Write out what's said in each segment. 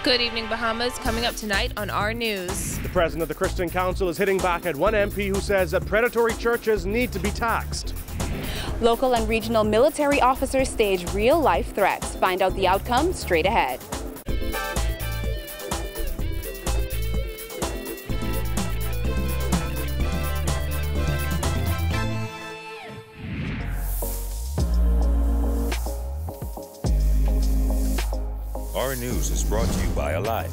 Good evening, Bahamas. Coming up tonight on our news. The president of the Christian Council is hitting back at one MP who says that predatory churches need to be taxed. Local and regional military officers stage real-life threats. Find out the outcome straight ahead. Our news is brought to you by Alive.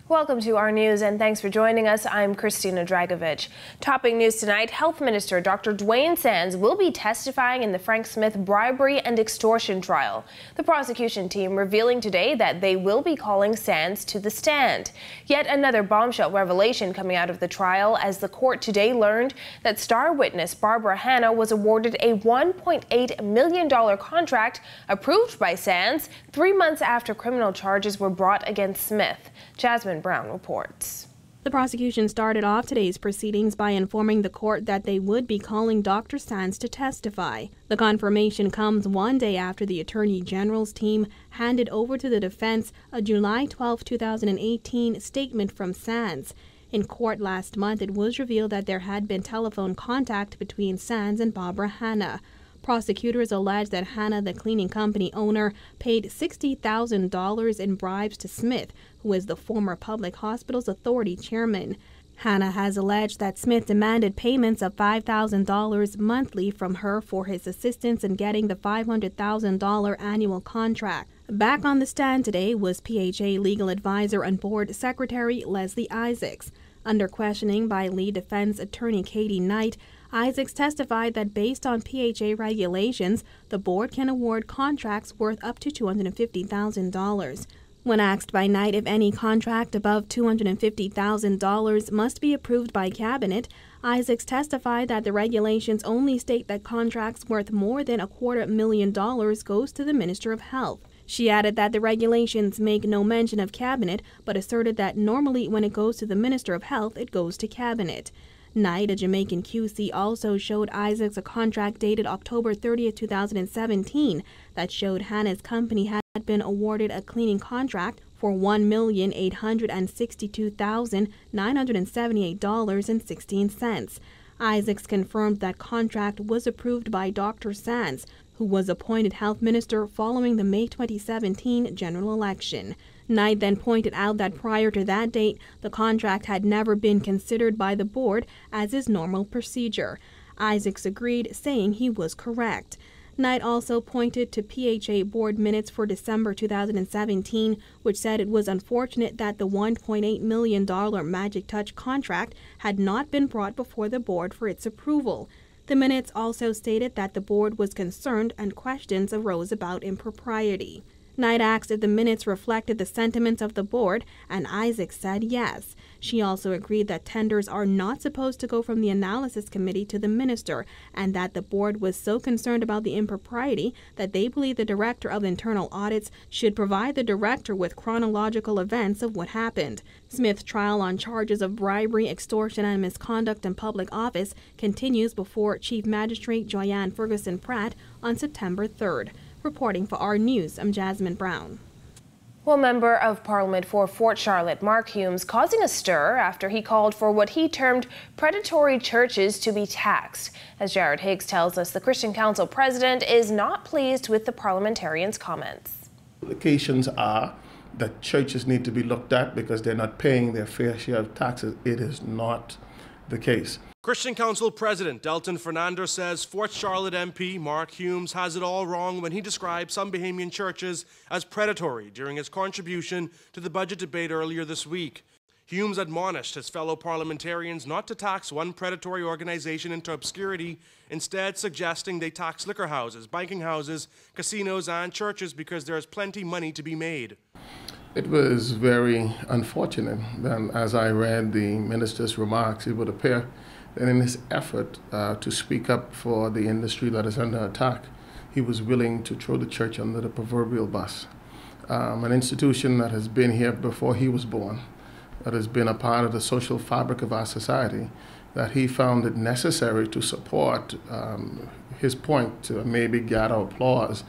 Welcome to our news and thanks for joining us. I'm Christina Dragovich. Topping news tonight, Health Minister Dr. Dwayne Sands will be testifying in the Frank Smith bribery and extortion trial. The prosecution team revealing today that they will be calling Sands to the stand. Yet another bombshell revelation coming out of the trial as the court today learned that star witness Barbara Hanna was awarded a $1.8 million contract approved by Sands 3 months after criminal charges were brought against Smith. Jasmine Brown reports. The prosecution started off today's proceedings by informing the court that they would be calling Dr. Sands to testify. The confirmation comes one day after the Attorney General's team handed over to the defense a July 12, 2018 statement from Sands. In court last month, it was revealed that there had been telephone contact between Sands and Barbara Hanna. Prosecutors allege that Hanna, the cleaning company owner, paid $60,000 in bribes to Smith, who is the former Public Hospitals Authority chairman. Hanna has alleged that Smith demanded payments of $5,000 monthly from her for his assistance in getting the $500,000 annual contract. Back on the stand today was PHA legal advisor and board secretary Leslie Isaacs. Under questioning by lead defense attorney Katie Knight, Isaacs testified that based on PHA regulations, the board can award contracts worth up to $250,000. When asked by Knight if any contract above $250,000 must be approved by Cabinet, Isaacs testified that the regulations only state that contracts worth more than $250,000 goes to the Minister of Health. She added that the regulations make no mention of Cabinet, but asserted that normally when it goes to the Minister of Health, it goes to Cabinet. Knight, a Jamaican QC, also showed Isaacs a contract dated October 30, 2017 that showed Hanna's company had been awarded a cleaning contract for $1,862,978.16. Isaacs confirmed that contract was approved by Dr. Sands, who was appointed health minister following the May 2017 general election. Knight then pointed out that prior to that date, the contract had never been considered by the board as is normal procedure. Isaacs agreed, saying he was correct. Knight also pointed to PHA board minutes for December 2017, which said it was unfortunate that the $1.8 million Magic Touch contract had not been brought before the board for its approval. The minutes also stated that the board was concerned and questions arose about impropriety. Knight asked if the minutes reflected the sentiments of the board, and Isaacs said yes. She also agreed that tenders are not supposed to go from the analysis committee to the minister, and that the board was so concerned about the impropriety that they believe the director of internal audits should provide the director with chronological events of what happened. Smith's trial on charges of bribery, extortion, and misconduct in public office continues before Chief Magistrate Joyanne Ferguson Pratt on September 3rd. Reporting for our news, I'm Jasmine Brown. Well, Member of Parliament for Fort Charlotte, Mark Humes, causing a stir after he called for what he termed predatory churches to be taxed. As Jared Higgs tells us, the Christian Council president is not pleased with the parliamentarian's comments. Implications are that churches need to be looked at because they're not paying their fair share of taxes. It is not the case. Christian Council President Delton Fernando says Fort Charlotte MP Mark Humes has it all wrong when he describes some Bahamian churches as predatory during his contribution to the budget debate earlier this week. Humes admonished his fellow parliamentarians not to tax one predatory organization into obscurity, instead suggesting they tax liquor houses, banking houses, casinos, and churches because there is plenty money to be made. It was very unfortunate that as I read the minister's remarks, it would appear that in his effort to speak up for the industry that is under attack, he was willing to throw the church under the proverbial bus. An institution that has been here before he was born, that has been a part of the social fabric of our society, that he found it necessary to support his point to maybe gather applause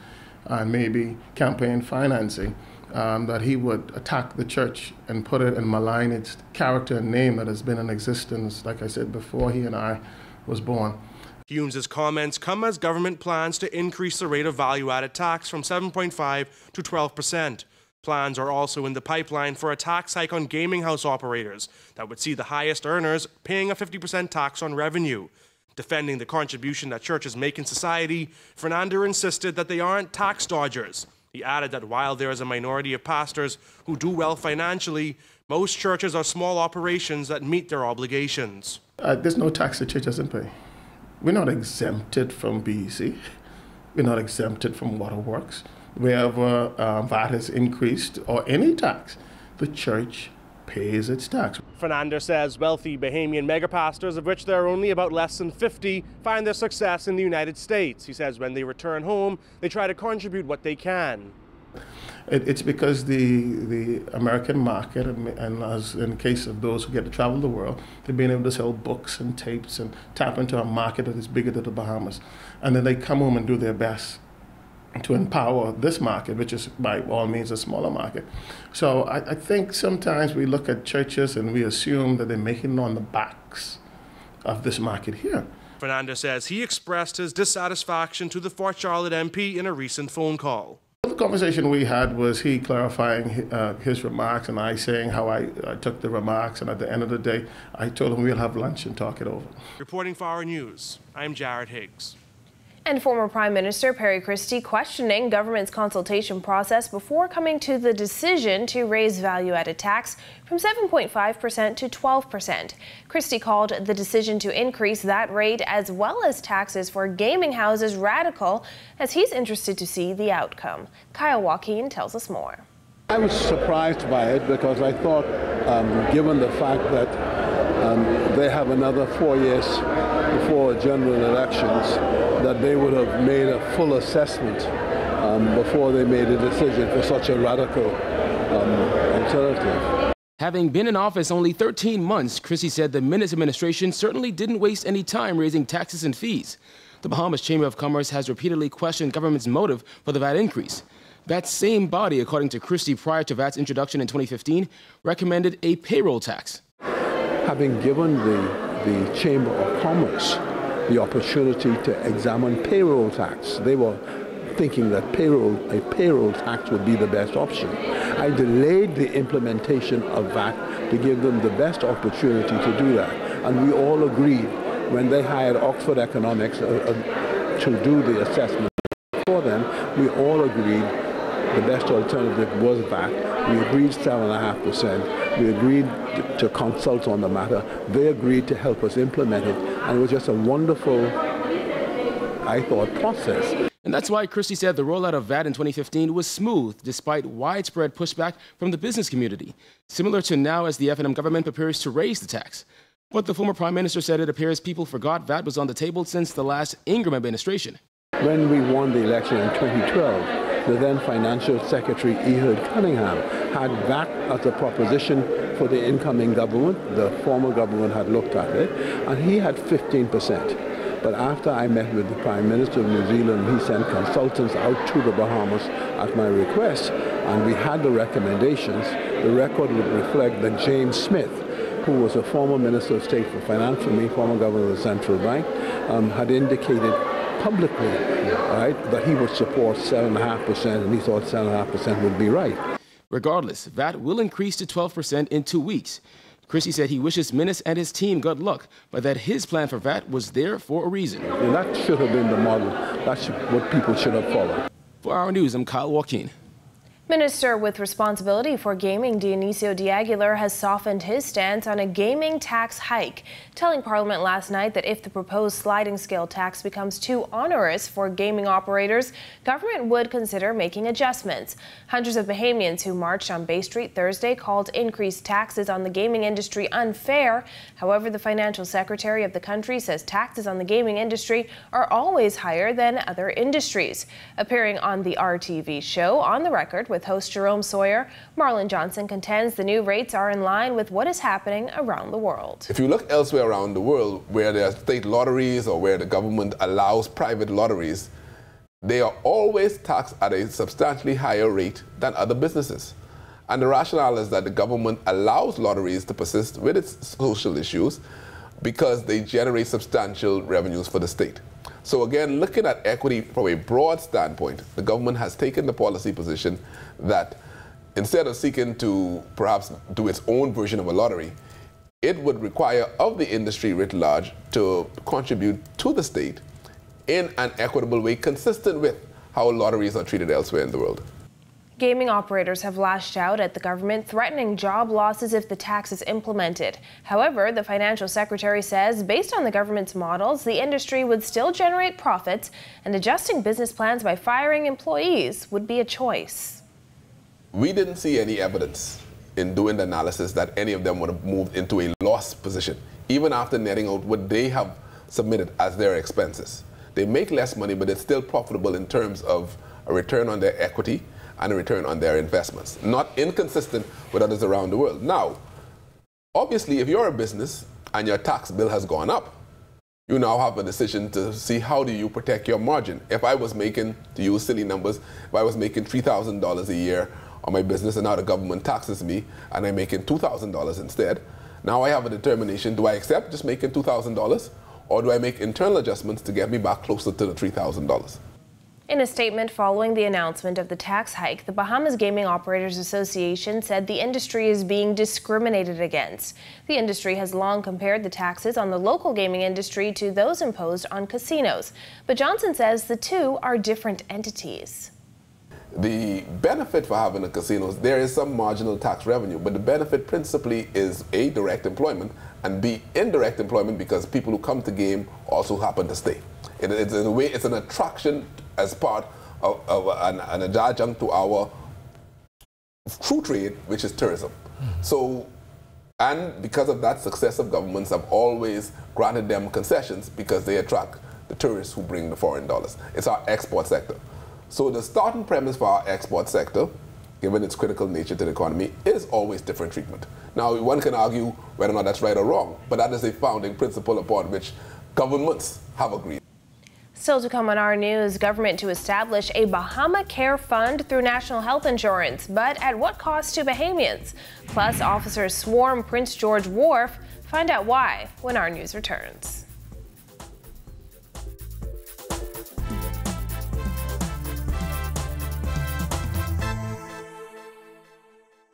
and maybe campaign financing, that he would attack the church and put it and malign its character and name that has been in existence, like I said, before he and I was born. Humes' comments come as government plans to increase the rate of value-added tax from 7.5% to 12%. Plans are also in the pipeline for a tax hike on gaming house operators that would see the highest earners paying a 50% tax on revenue. Defending the contribution that churches make in society, Fernando insisted that they aren't tax dodgers. He added that while there is a minority of pastors who do well financially, most churches are small operations that meet their obligations. There's no tax the church doesn't pay. We're not exempted from BEC. We're not exempted from waterworks. Wherever VAT is increased or any tax, the church pays its tax. Fernando says wealthy Bahamian megapastors, of which there are only about less than 50, find their success in the United States. He says when they return home, they try to contribute what they can. It's because the American market, and as in the case of those who get to travel the world, they've been able to sell books and tapes and tap into a market that is bigger than the Bahamas. And then they come home and do their best to empower this market, which is by all means a smaller market. So I think sometimes we look at churches and we assume that they're making it on the backs of this market here. Fernando says he expressed his dissatisfaction to the Fort Charlotte MP in a recent phone call. The conversation we had was he clarifying his remarks and I saying how I took the remarks, and at the end of the day, I told him we'll have lunch and talk it over. Reporting for Our News, I'm Jared Higgs. And former Prime Minister Perry Christie questioning government's consultation process before coming to the decision to raise value-added tax from 7.5% to 12%. Christie called the decision to increase that rate as well as taxes for gaming houses radical, as he's interested to see the outcome. Kyle Joaquin tells us more. I was surprised by it because I thought, given the fact that they have another 4 years before general elections, that they would have made a full assessment before they made a decision for such a radical alternative. Having been in office only 13 months, Christie said the Minnis administration certainly didn't waste any time raising taxes and fees. The Bahamas Chamber of Commerce has repeatedly questioned government's motive for the VAT increase. That same body, according to Christie prior to VAT's introduction in 2015, recommended a payroll tax. Having given the Chamber of Commerce the opportunity to examine payroll tax, they were thinking that a payroll tax would be the best option. I delayed the implementation of VAT to give them the best opportunity to do that. And we all agreed when they hired Oxford Economics to do the assessment for them, we all agreed the best alternative was VAT. We agreed 7.5%. We agreed to consult on the matter. They agreed to help us implement it. And it was just a wonderful, I thought, process. And that's why Christie said the rollout of VAT in 2015 was smooth, despite widespread pushback from the business community, similar to now as the F&M government prepares to raise the tax. But the former Prime Minister said it appears people forgot VAT was on the table since the last Ingram administration. When we won the election in 2012, the then Financial Secretary Ehud Cunningham had VAT as a proposition for the incoming government. The former government had looked at it, and he had 15%. But after I met with the Prime Minister of New Zealand, he sent consultants out to the Bahamas at my request, and we had the recommendations. The record would reflect that James Smith, who was a former Minister of State for Finance for me, former Governor of the Central Bank, had indicated publicly, right, that he would support 7.5%, and he thought 7.5% would be right. Regardless, VAT will increase to 12% in 2 weeks. Christie said he wishes Minnis and his team good luck, but that his plan for VAT was there for a reason. And that should have been the model. That's what people should have followed. For Our News, I'm Kyle Joaquin. Minister with responsibility for gaming, Dionisio de Aguilar, has softened his stance on a gaming tax hike, telling Parliament last night that if the proposed sliding scale tax becomes too onerous for gaming operators, government would consider making adjustments. Hundreds of Bahamians who marched on Bay Street Thursday called increased taxes on the gaming industry unfair. However, the financial secretary of the country says taxes on the gaming industry are always higher than other industries. Appearing on the RTV show, On the Record, with host Jerome Sawyer, Marlon Johnson contends the new rates are in line with what is happening around the world. If you look elsewhere around the world where there are state lotteries or where the government allows private lotteries, they are always taxed at a substantially higher rate than other businesses. And the rationale is that the government allows lotteries to persist with its social issues because they generate substantial revenues for the state. So again, looking at equity from a broad standpoint, the government has taken the policy position that instead of seeking to perhaps do its own version of a lottery, it would require of the industry writ large to contribute to the state in an equitable way consistent with how lotteries are treated elsewhere in the world. Gaming operators have lashed out at the government, threatening job losses if the tax is implemented. However, the financial secretary says based on the government's models, the industry would still generate profits, and adjusting business plans by firing employees would be a choice. We didn't see any evidence in doing the analysis that any of them would have moved into a loss position, even after netting out what they have submitted as their expenses. They make less money, but it's still profitable in terms of a return on their equity and a return on their investments, not inconsistent with others around the world. Now, obviously, if you're a business and your tax bill has gone up, you now have a decision to see how do you protect your margin. If I was making, to use silly numbers, if I was making $3,000 a year on my business and now the government taxes me and I'm making $2,000 instead, now I have a determination, do I accept just making $2,000 or do I make internal adjustments to get me back closer to the $3,000? In a statement following the announcement of the tax hike, the Bahamas Gaming Operators Association said the industry is being discriminated against. The industry has long compared the taxes on the local gaming industry to those imposed on casinos. But Johnson says the two are different entities. The benefit for having a casino is there is some marginal tax revenue, but the benefit principally is A, direct employment, and B, indirect employment because people who come to game also happen to stay. It's in a way, it's an attraction as part of an adjunct to our true trade, which is tourism. So, and because of that, successive governments have always granted them concessions because they attract the tourists who bring the foreign dollars. It's our export sector. So the starting premise for our export sector, given its critical nature to the economy, is always different treatment. Now, one can argue whether or not that's right or wrong, but that is a founding principle upon which governments have agreed. Still to come on our news, government to establish a Bahama Care Fund through National Health Insurance, but at what cost to Bahamians? Plus, officers swarm Prince George Wharf. Find out why when our news returns.